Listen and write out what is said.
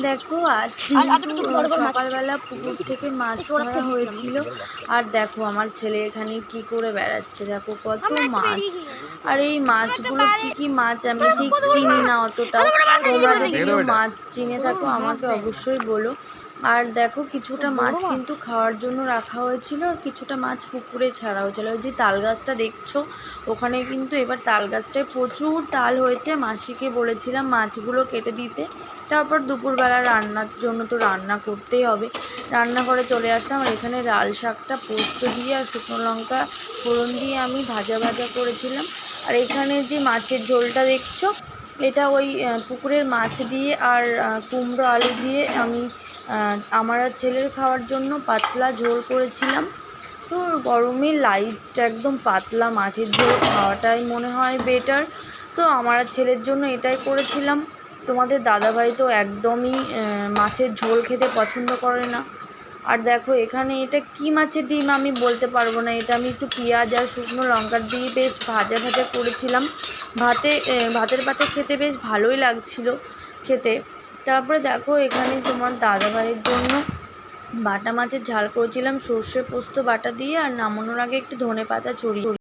দেখো আজ কিন্তু সকালবেলা পুকুর থেকে মাছ ধরা হয়েছিল। আর দেখো আমার ছেলে এখানে কি করে বেড়াচ্ছে, দেখো কত মাছ। আর এই মাছগুলো কি কি মাছ আমি ঠিক চিনি না অতটাও, তোমরা যদি কেউ মাছ চিনে থাকো আমাকে অবশ্যই বলো। আর দেখো কিছুটা মাছ কিন্তু খাওয়ার জন্য রাখা হয়েছিল, আর কিছুটা মাছ পুকুরে ছাড়া হয়েছিল। ওই যে তাল গাছটা দেখছো, ওখানে কিন্তু এবার তাল গাছটায় প্রচুর তাল হয়েছে। মাসিকে বলেছিলাম মাছগুলো কেটে দিতে। তারপর দুপুরবেলা রান্নার জন্য তো রান্না করতেই হবে, রান্নাঘরে চলে আসলাম। আর এখানে লাল শাকটা পোস্ত দিয়ে আর শুকনো লঙ্কা ফোড়ন দিয়ে আমি ভাজা ভাজা করেছিলাম। আর এখানে যে মাছের ঝোলটা দেখছো, এটা ওই পুকুরের মাছ দিয়ে আর কুমড়ো আলু দিয়ে আমি আমার আর ছেলের খাওয়ার জন্য পাতলা ঝোল করেছিলাম। তো গরমে লাইট একদম পাতলা মাছের ঝোল খাওয়াটাই মনে হয় বেটার। তো আমার ছেলের জন্য এটাই করেছিলাম। তোমাদের দাদাভাই তো একদমই মাছের ঝোল খেতে পছন্দ করে না। আর দেখো এখানে এটা কি মাছের ডিম আমি বলতে পারবো না, এটা আমি একটু পেঁয়াজ আর শুকনো লঙ্কা দিয়ে বেশ ভাজা ভাজা করেছিলাম। ভাতের পাতে খেতে বেশ ভালোই লাগছিল খেতে। তারপরে দেখো এখানে তোমার দাদাভাইয়ের জন্য বাটা মাছের ঝাল করেছিলাম সর্ষে পোস্ত বাটা দিয়ে, আর নামানোর আগে একটু ধনেপাতা ছড়িয়ে।